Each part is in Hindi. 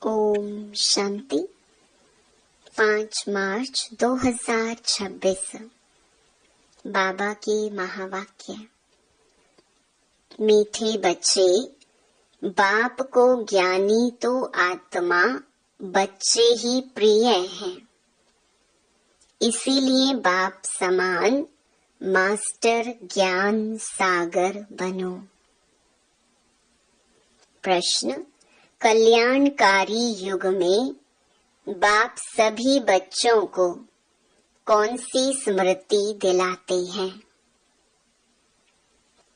ओम शांति। 5 मार्च 2026। बाबा की महावाक्य। मीठे बच्चे, बाप को ज्ञानी तो आत्मा बच्चे ही प्रिय हैं। इसीलिए बाप समान मास्टर ज्ञान सागर बनो। प्रश्न: कल्याणकारी युग में बाप सभी बच्चों को कौन सी स्मृति दिलाते हैं?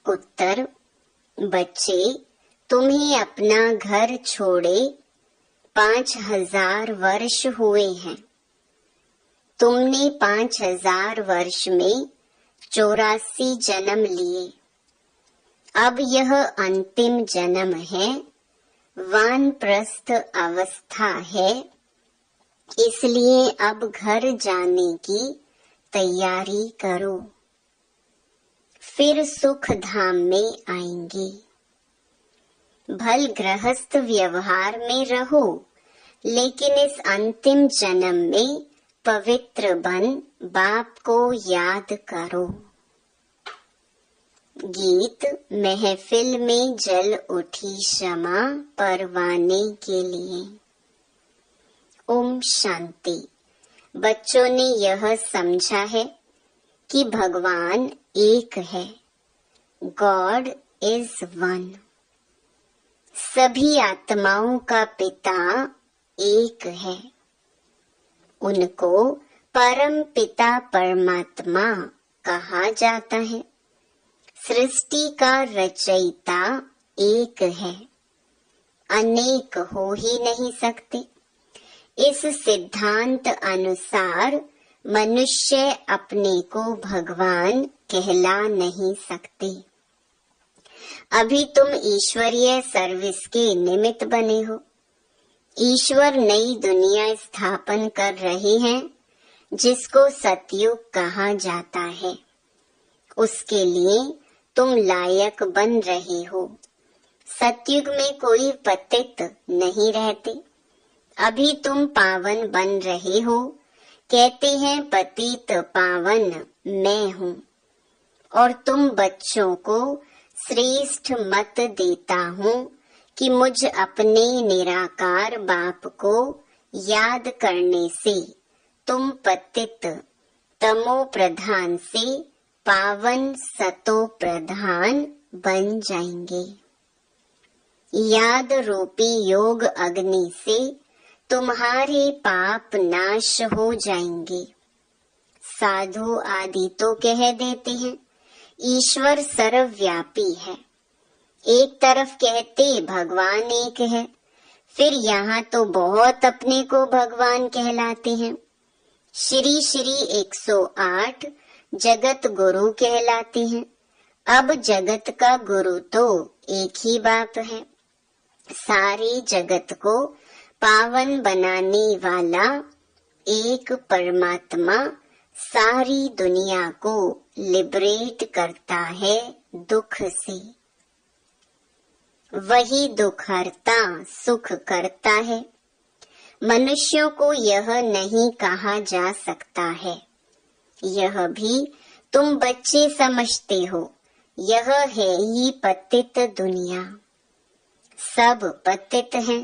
उत्तर: बच्चे, तुम्हें अपना घर छोड़े 5000 वर्ष हुए हैं। तुमने 5000 वर्ष में 84 जन्म लिए। अब यह अंतिम जन्म है, वानप्रस्थ अवस्था है। इसलिए अब घर जाने की तैयारी करो, फिर सुख धाम में आएंगे। भल गृहस्थ व्यवहार में रहो, लेकिन इस अंतिम जन्म में पवित्र बन बाप को याद करो। गीत। महफिल में जल उठी शमा परवाने के लिए। ओम शांति। बच्चों ने यह समझा है कि भगवान एक है। God is one. सभी आत्माओं का पिता एक है। उनको परम पिता परमात्मा कहा जाता है। सृष्टि का रचयिता एक है, अनेक हो ही नहीं सकते। इस सिद्धांत अनुसार मनुष्य अपने को भगवान कहला नहीं सकते। अभी तुम ईश्वरीय सर्विस के निमित्त बने हो। ईश्वर नई दुनिया स्थापन कर रहे हैं, जिसको सतयुग कहा जाता है। उसके लिए तुम लायक बन रहे हो। सतयुग में कोई पतित नहीं रहते। अभी तुम पावन बन रहे हो। कहते हैं पतित पावन मैं हूँ, और तुम बच्चों को श्रेष्ठ मत देता हूँ कि मुझ अपने निराकार बाप को याद करने से तुम पतित तमो प्रधान से पावन सतो प्रधान बन जाएंगे। याद रूपी योग अग्नि से तुम्हारे पाप नाश हो जाएंगे। साधु आदि तो कह देते हैं ईश्वर सर्वव्यापी है। एक तरफ कहते भगवान एक है, फिर यहाँ तो बहुत अपने को भगवान कहलाते हैं। श्री श्री 108 जगत गुरु कहलाते हैं। अब जगत का गुरु तो एक ही बाप है। सारे जगत को पावन बनाने वाला एक परमात्मा सारी दुनिया को लिबरेट करता है दुख से। वही दुख हरता सुख करता है। मनुष्यों को यह नहीं कहा जा सकता है। यह भी तुम बच्चे समझते हो। यह है ही पतित दुनिया। सब पतित हैं।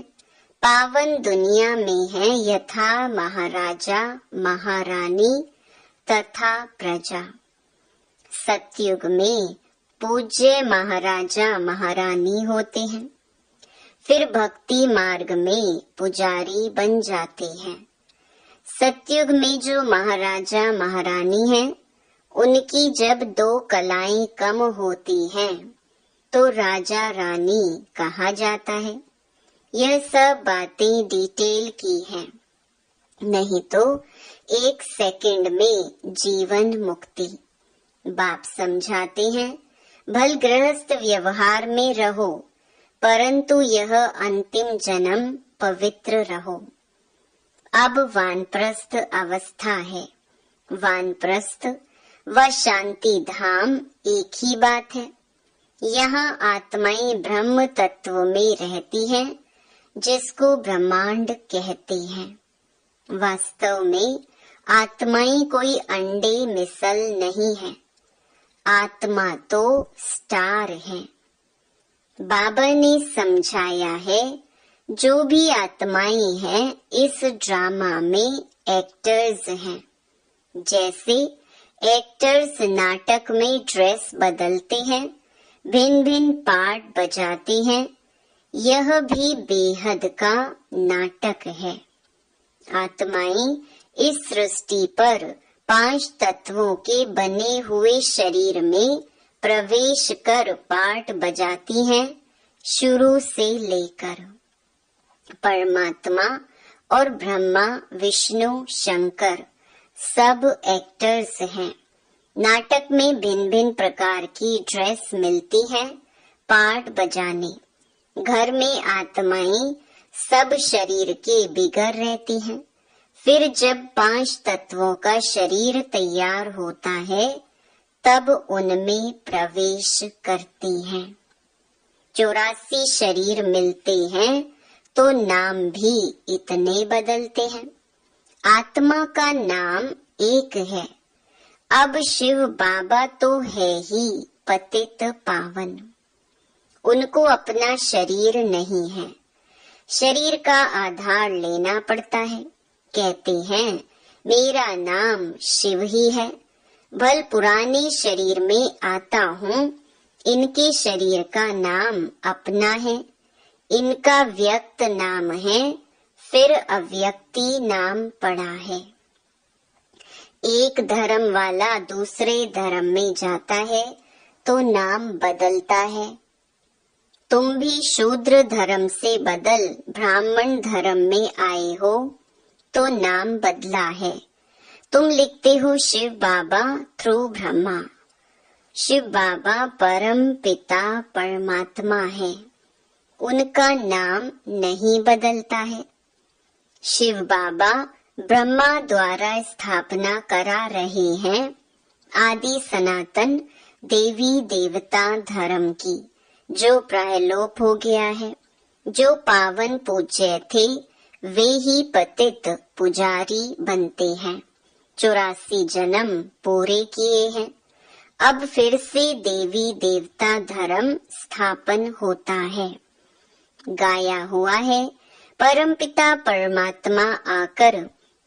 पावन दुनिया में है यथा महाराजा महारानी तथा प्रजा। सतयुग में पूज्य महाराजा महारानी होते हैं। फिर भक्ति मार्ग में पुजारी बन जाते हैं। सतयुग में जो महाराजा महारानी हैं, उनकी जब 2 कलाएं कम होती हैं, तो राजा रानी कहा जाता है। यह सब बातें डिटेल की हैं। नहीं तो 1 सेकंड में जीवन मुक्ति। बाप समझाते हैं भल गृहस्थ व्यवहार में रहो, परंतु यह अंतिम जन्म पवित्र रहो। अब वानप्रस्थ अवस्था है। वानप्रस्थ व शांति धाम एक ही बात है। यहाँ आत्माएं ब्रह्म तत्व में रहती हैं, जिसको ब्रह्मांड कहते हैं। वास्तव में आत्माएं कोई अंडे मिसल नहीं है, आत्मा तो स्टार है। बाबा ने समझाया है, जो भी आत्माएं हैं इस ड्रामा में एक्टर्स हैं। जैसे एक्टर्स नाटक में ड्रेस बदलते हैं, भिन्न भिन्न पार्ट बजाते हैं, यह भी बेहद का नाटक है। आत्माएं इस सृष्टि पर 5 तत्वों के बने हुए शरीर में प्रवेश कर पार्ट बजाती हैं, शुरू से लेकर। परमात्मा और ब्रह्मा, विष्णु, शंकर सब एक्टर्स हैं। नाटक में भिन्न भिन्न प्रकार की ड्रेस मिलती है पार्ट बजाने। घर में आत्माएं सब शरीर के बिगड़ रहती हैं। फिर जब 5 तत्वों का शरीर तैयार होता है तब उनमें प्रवेश करती हैं। 84 शरीर मिलते हैं तो नाम भी इतने बदलते हैं। आत्मा का नाम एक है। अब शिव बाबा तो है ही पतित पावन, उनको अपना शरीर नहीं है, शरीर का आधार लेना पड़ता है। कहते हैं मेरा नाम शिव ही है, भल पुराने शरीर में आता हूँ, इनके शरीर का नाम अपना है, इनका व्यक्त नाम है, फिर अव्यक्ति नाम पड़ा है। एक धर्म वाला दूसरे धर्म में जाता है तो नाम बदलता है। तुम भी शूद्र धर्म से बदल ब्राह्मण धर्म में आए हो तो नाम बदला है। तुम लिखते हो शिव बाबा थ्रू ब्रह्मा। शिव बाबा परम पिता परमात्मा है, उनका नाम नहीं बदलता है। शिव बाबा ब्रह्मा द्वारा स्थापना करा रहे हैं आदि सनातन देवी देवता धर्म की, जो प्रायलोप हो गया है। जो पावन पूज्य थे वे ही पतित पुजारी बनते हैं। 84 जन्म पूरे किए हैं। अब फिर से देवी देवता धर्म स्थापन होता है। गाया हुआ है परमपिता परमात्मा आकर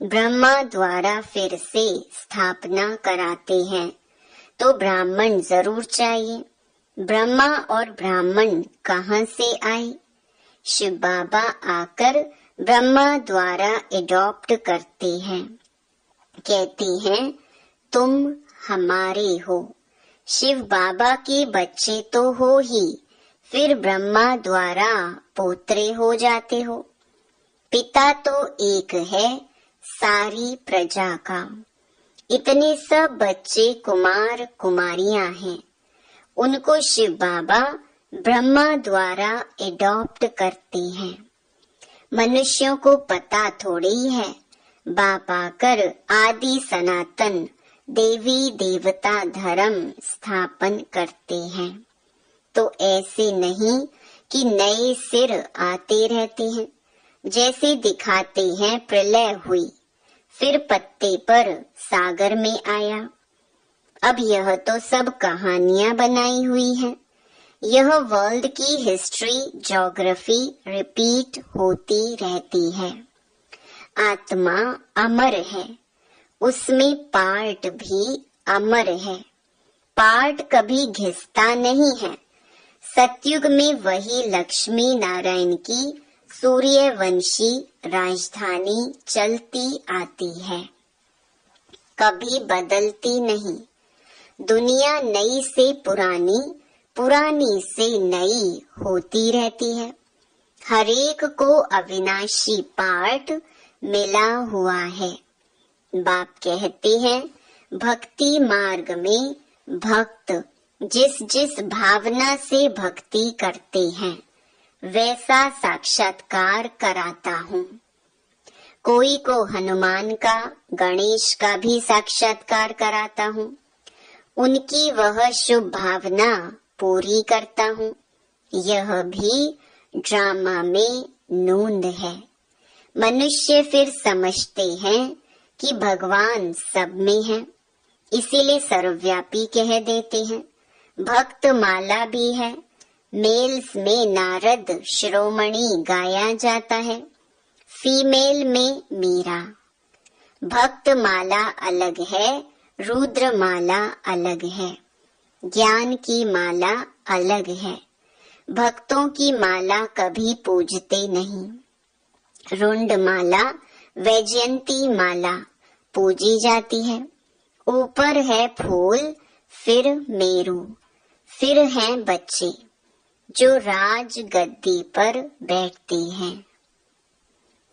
ब्रह्मा द्वारा फिर से स्थापना कराते हैं, तो ब्राह्मण जरूर चाहिए। ब्रह्मा और ब्राह्मण कहाँ से आए? शिव बाबा आकर ब्रह्मा द्वारा एडॉप्ट करते हैं। कहते हैं तुम हमारे हो। शिव बाबा के बच्चे तो हो ही, फिर ब्रह्मा द्वारा पोत्रे हो जाते हो। पिता तो एक है सारी प्रजा का। इतने सब बच्चे कुमार कुमारियां हैं, उनको शिव बाबा ब्रह्मा द्वारा एडॉप्ट करते हैं। मनुष्यों को पता थोड़ी है, बाप आकर आदि सनातन देवी देवता धर्म स्थापन करते हैं। तो ऐसे नहीं कि नए सिर आते रहते हैं। जैसे दिखाते हैं प्रलय हुई, फिर पत्ते पर सागर में आया। अब यह तो सब कहानियां बनाई हुई हैं। यह वर्ल्ड की हिस्ट्री ज्योग्राफी रिपीट होती रहती है। आत्मा अमर है, उसमें पार्ट भी अमर है। पार्ट कभी घिसता नहीं है। सतयुग में वही लक्ष्मी नारायण की सूर्यवंशी राजधानी चलती आती है, कभी बदलती नहीं। दुनिया नई से पुरानी, पुरानी से नई होती रहती है। हरेक को अविनाशी पार्ट मिला हुआ है। बाप कहते हैं भक्ति मार्ग में भक्त जिस जिस भावना से भक्ति करते हैं वैसा साक्षात्कार कराता हूँ। कोई को हनुमान का, गणेश का भी साक्षात्कार कराता हूँ। उनकी वह शुभ भावना पूरी करता हूँ। यह भी ड्रामा में नूंद है। मनुष्य फिर समझते हैं कि भगवान सब में है, इसीलिए सर्वव्यापी कह देते हैं। भक्त माला भी है, मेल्स में नारद शिरोमणि गाया जाता है, फीमेल में मीरा। भक्त माला अलग है, रुद्र माला अलग है, ज्ञान की माला अलग है। भक्तों की माला कभी पूजते नहीं। रुंड माला, वैजयंती माला पूजी जाती है। ऊपर है फूल, फिर मेरू, फिर हैं बच्चे जो राज गद्दी पर बैठते हैं।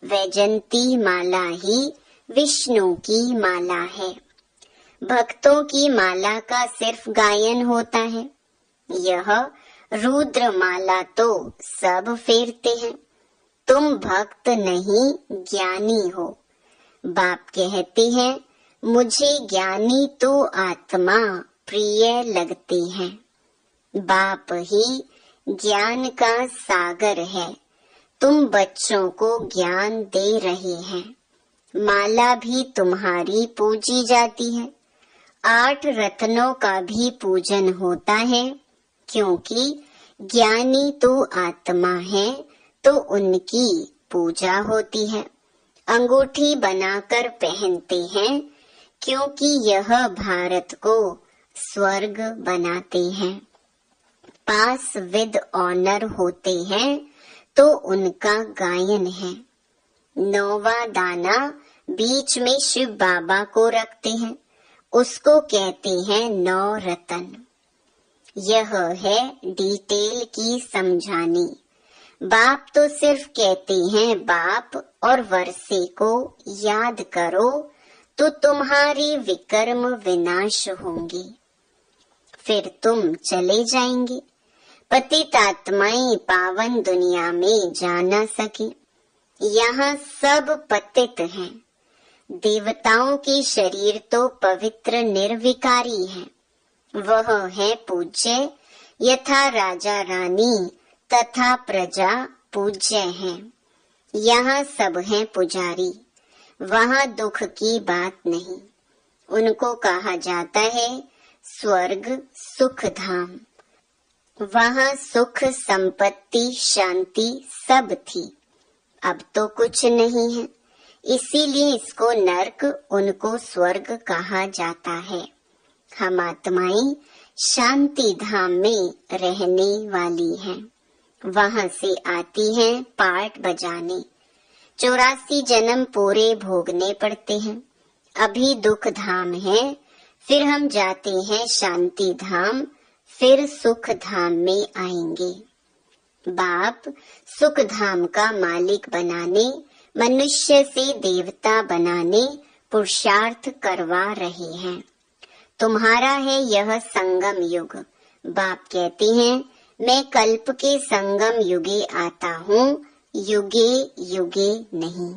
वैजयंती माला ही विष्णु की माला है। भक्तों की माला का सिर्फ गायन होता है। यह रुद्र माला तो सब फेरते हैं। तुम भक्त नहीं ज्ञानी हो। बाप कहते हैं मुझे ज्ञानी तो आत्मा प्रिय लगती है। बाप ही ज्ञान का सागर है। तुम बच्चों को ज्ञान दे रहे हैं। माला भी तुम्हारी पूजी जाती है। 8 रत्नों का भी पूजन होता है, क्योंकि ज्ञानी तो आत्मा है, तो उनकी पूजा होती है। अंगूठी बनाकर पहनते हैं, क्योंकि यह भारत को स्वर्ग बनाते हैं। पास विद ऑनर होते हैं, तो उनका गायन है। 9वां दाना बीच में शिव बाबा को रखते हैं, उसको कहते हैं 9 रतन। यह है डिटेल की समझानी। बाप तो सिर्फ कहते हैं बाप और वर्षे को याद करो तो तुम्हारी विकर्म विनाश होंगी, फिर तुम चले जाएंगे। पतित आत्माएं पावन दुनिया में जा न सके। यहाँ सब पतित हैं। देवताओं के शरीर तो पवित्र निर्विकारी है। वह है पूज्य, यथा राजा रानी तथा प्रजा पूज्य हैं। यहाँ सब हैं पुजारी। वहाँ दुख की बात नहीं। उनको कहा जाता है स्वर्ग सुख धाम। वहाँ सुख संपत्ति शांति सब थी, अब तो कुछ नहीं है, इसीलिए इसको नरक उनको स्वर्ग कहा जाता है। हम आत्माएं शांति धाम में रहने वाली हैं। वहाँ से आती हैं पार्ट बजाने। 84 जन्म पूरे भोगने पड़ते हैं। अभी दुख धाम है, फिर हम जाते हैं शांति धाम, फिर सुख धाम में आएंगे। बाप सुख धाम का मालिक बनाने, मनुष्य से देवता बनाने पुरुषार्थ करवा रहे हैं। तुम्हारा है यह संगम युग। बाप कहते हैं मैं कल्प के संगम युगे आता हूँ, युगे युगे नहीं।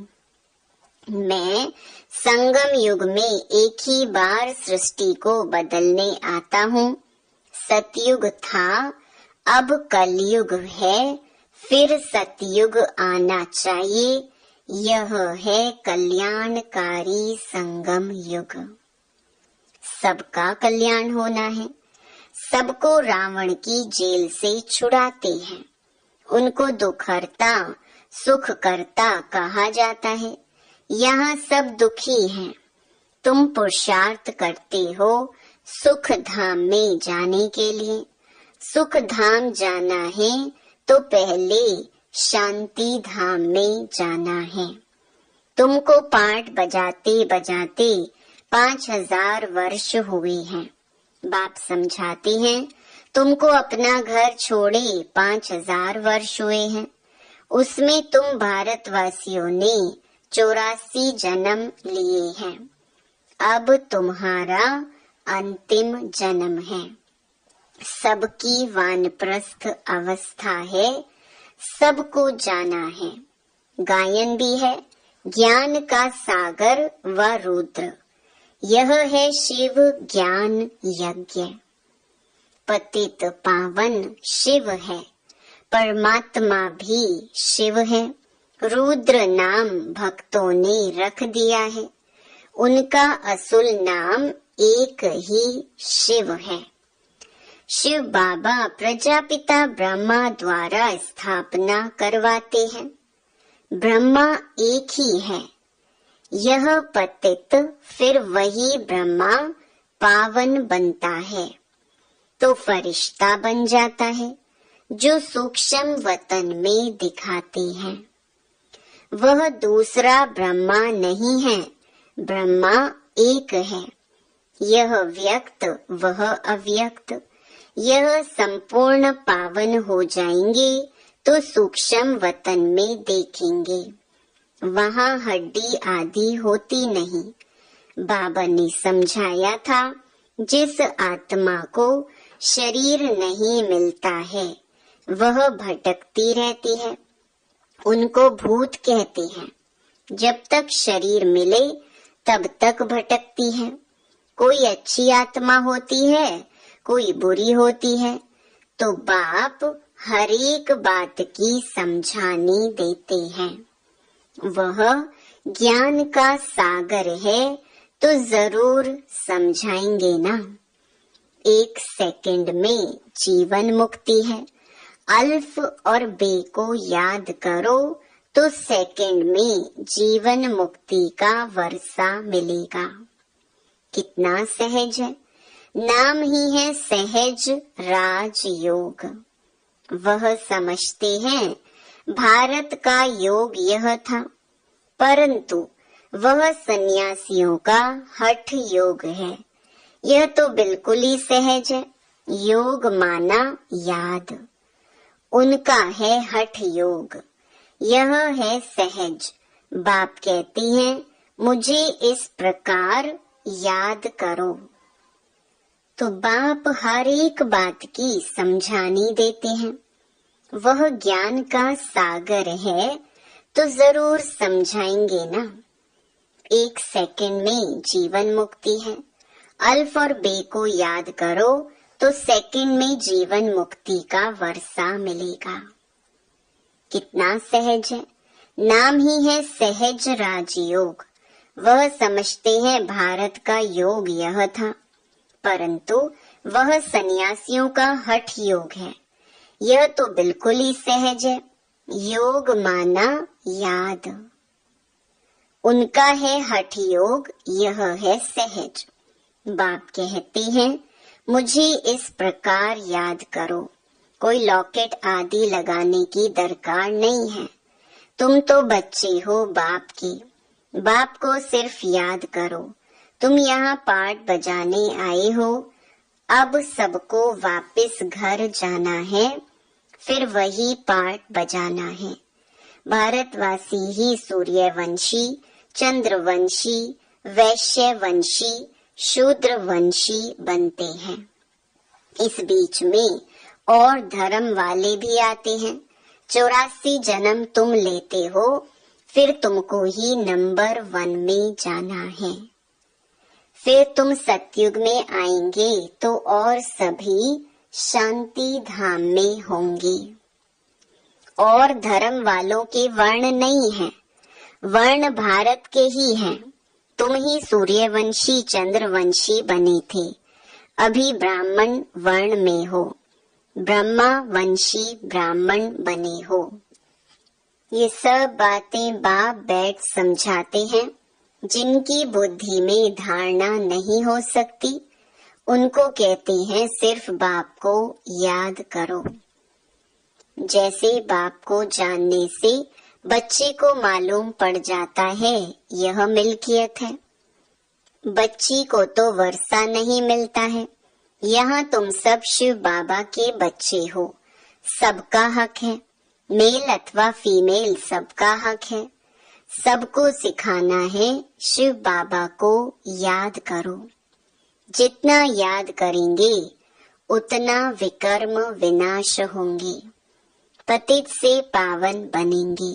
मैं संगम युग में एक ही बार सृष्टि को बदलने आता हूँ। सतयुग था, अब कलयुग है, फिर सतयुग आना चाहिए। यह है कल्याणकारी संगम युग। सबका कल्याण होना है। सबको रावण की जेल से छुड़ाते हैं। उनको दुखहर्ता सुख करता कहा जाता है। यहाँ सब दुखी हैं। तुम पुरुषार्थ करते हो सुख धाम में जाने के लिए। सुख धाम जाना है तो पहले शांति धाम में जाना है। तुमको पाठ बजाते बजाते 5000 वर्ष हुए हैं। बाप समझाते हैं तुमको अपना घर छोड़े 5000 वर्ष हुए हैं। उसमें तुम भारतवासियों ने 84 जन्म लिए हैं। अब तुम्हारा अंतिम जन्म है। सबकी वानप्रस्थ अवस्था है, सबको जाना है। गायन भी है ज्ञान का सागर व रुद्र। यह है शिव ज्ञान यज्ञ। पतित पावन शिव है, परमात्मा भी शिव है। रुद्र नाम भक्तों ने रख दिया है, उनका असुल नाम एक ही शिव है। शिव बाबा प्रजापिता ब्रह्मा द्वारा स्थापना करवाते हैं। ब्रह्मा एक ही है। यह पतित फिर वही ब्रह्मा पावन बनता है तो फरिश्ता बन जाता है, जो सूक्ष्म वतन में दिखाते हैं। वह दूसरा ब्रह्मा नहीं है, ब्रह्मा एक है। यह व्यक्त वह अव्यक्त। यह संपूर्ण पावन हो जाएंगे तो सूक्ष्म वतन में देखेंगे, वहाँ हड्डी आदि होती नहीं। बाबा ने समझाया था, जिस आत्मा को शरीर नहीं मिलता है वह भटकती रहती है, उनको भूत कहते हैं। जब तक शरीर मिले तब तक भटकती है। कोई अच्छी आत्मा होती है, कोई बुरी होती है, तो बाप हर एक बात की समझानी देते हैं। वह ज्ञान का सागर है तो जरूर समझाएंगे ना। 1 सेकंड में जीवन मुक्ति है। अल्फ और बे को याद करो तो सेकंड में जीवन मुक्ति का वर्षा मिलेगा। कितना सहज है। नाम ही है सहज राजयोग। वह समझते हैं भारत का योग यह था, परंतु वह सन्यासियों का हठ योग है। यह तो बिल्कुल ही सहज है। योग माना याद, उनका है हठ योग। यह है सहज। बाप कहते हैं मुझे इस प्रकार याद करो, तो बाप हर एक बात की समझानी देते हैं। वह ज्ञान का सागर है तो जरूर समझाएंगे ना। 1 सेकंड में जीवन मुक्ति है। अल्फ और बे को याद करो तो सेकंड में जीवन मुक्ति का वर्षा मिलेगा। कितना सहज है। नाम ही है सहज राजयोग। वह समझते हैं भारत का योग यह था, परंतु वह सन्यासियों का हठ योग है। यह तो बिल्कुल ही सहज है। योग माना याद, उनका है हठ योग। यह है सहज। बाप कहते हैं मुझे इस प्रकार याद करो। कोई लॉकेट आदि लगाने की दरकार नहीं है। तुम तो बच्चे हो बाप के। बाप को सिर्फ याद करो। तुम यहाँ पाठ बजाने आए हो। अब सबको वापस घर जाना है, फिर वही पाठ बजाना है। भारतवासी ही सूर्यवंशी, चंद्रवंशी, वैश्यवंशी, शूद्रवंशी बनते हैं। इस बीच में और धर्म वाले भी आते हैं। 84 जन्म तुम लेते हो, फिर तुमको ही नंबर 1 में जाना है। फिर तुम सतयुग में आएंगे तो और सभी शांति धाम में होंगे। और धर्म वालों के वर्ण नहीं है, वर्ण भारत के ही हैं। तुम ही सूर्यवंशी चंद्रवंशी बने थे, अभी ब्राह्मण वर्ण में हो। ब्रह्मा वंशी ब्राह्मण बने हो। ये सब बातें बाप बैठ समझाते हैं। जिनकी बुद्धि में धारणा नहीं हो सकती, उनको कहते हैं सिर्फ बाप को याद करो। जैसे बाप को जानने से बच्चे को मालूम पड़ जाता है यह मिल्कियत है। बच्ची को तो वर्षा नहीं मिलता है। यहाँ तुम सब शिव बाबा के बच्चे हो। सबका हक है, मेल अथवा फीमेल सबका हक है। सबको सिखाना है शिव बाबा को याद करो। जितना याद करेंगे उतना विकर्म विनाश होंगे, पतित से पावन बनेंगे।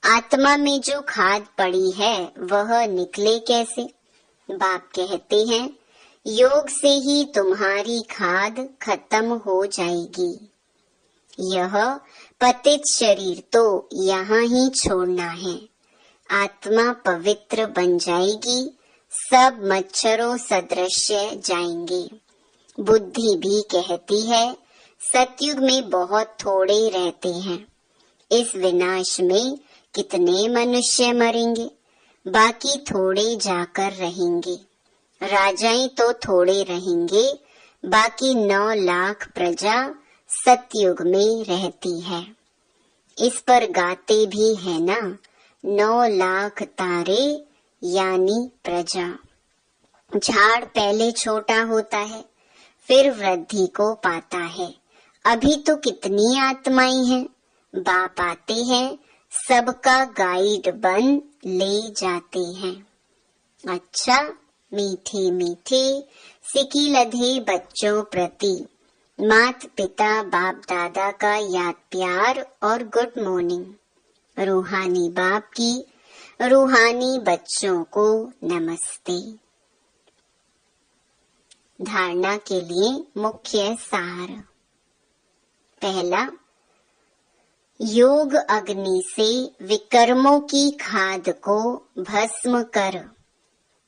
आत्मा में जो खाद पड़ी है वह निकले कैसे? बाप कहते हैं योग से ही तुम्हारी खाद खत्म हो जाएगी। यह पतित शरीर तो यहाँ ही छोड़ना है। आत्मा पवित्र बन जाएगी, सब मच्छरों सदृश जाएंगे। बुद्धि भी कहती है सतयुग में बहुत थोड़े रहते हैं, इस विनाश में कितने मनुष्य मरेंगे, बाकी थोड़े जाकर रहेंगे। राजाएं तो थोड़े रहेंगे, बाकी 9 लाख प्रजा सतयुग में रहती है। इस पर गाते भी है ना, 9 लाख तारे यानी प्रजा। झाड़ पहले छोटा होता है, फिर वृद्धि को पाता है। अभी तो कितनी आत्माएं हैं, बाप आते हैं, सबका गाइड बन ले जाते हैं। अच्छा, मीठे मीठे सिकी लधे बच्चों प्रति मात पिता बाप दादा का याद प्यार और गुड मॉर्निंग। रूहानी बाप की रूहानी बच्चों को नमस्ते। धारणा के लिए मुख्य सार। पहला, योग अग्नि से विकर्मों की खाद को भस्म कर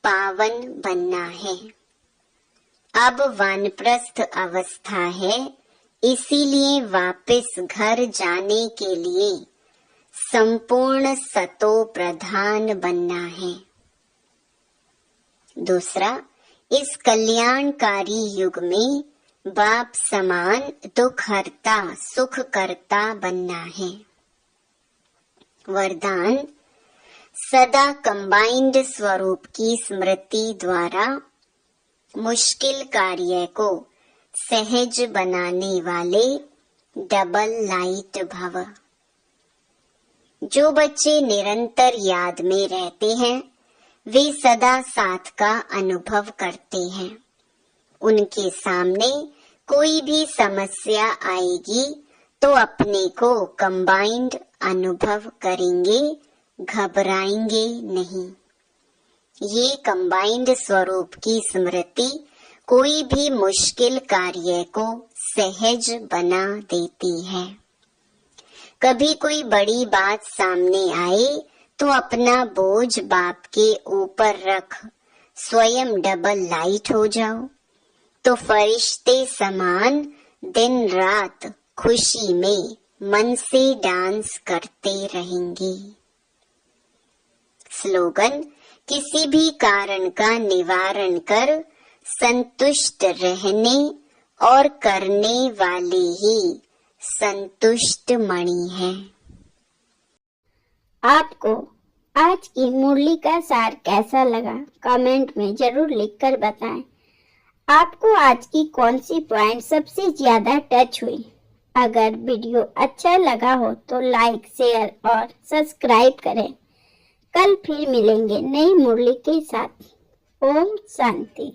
पावन बनना है। अब वानप्रस्थ अवस्था है, इसीलिए वापस घर जाने के लिए संपूर्ण सतो प्रधान बनना है। दूसरा, इस कल्याणकारी युग में बाप समान दुख हरता सुख करता बनना है। वरदान, सदा कंबाइंड स्वरूप की स्मृति द्वारा मुश्किल कार्य को सहज बनाने वाले डबल लाइट भव। जो बच्चे निरंतर याद में रहते हैं, वे सदा साथ का अनुभव करते हैं। उनके सामने कोई भी समस्या आएगी तो अपने को कंबाइंड अनुभव करेंगे, घबराएंगे नहीं। ये कंबाइंड स्वरूप की स्मृति कोई भी मुश्किल कार्य को सहज बना देती है। कभी कोई बड़ी बात सामने आए तो अपना बोझ बाप के ऊपर रख स्वयं डबल लाइट हो जाओ, तो फरिश्ते समान दिन रात खुशी में मन से डांस करते रहेंगे। स्लोगन, किसी भी कारण का निवारण कर संतुष्ट रहने और करने वाले ही संतुष्ट मणि है। आपको आज की मुरली का सार कैसा लगा, कमेंट में जरूर लिखकर बताएं। आपको आज की कौन सी पॉइंट सबसे ज्यादा टच हुई? अगर वीडियो अच्छा लगा हो तो लाइक, शेयर और सब्सक्राइब करें। कल फिर मिलेंगे नई मुरली के साथ। ओम शांति।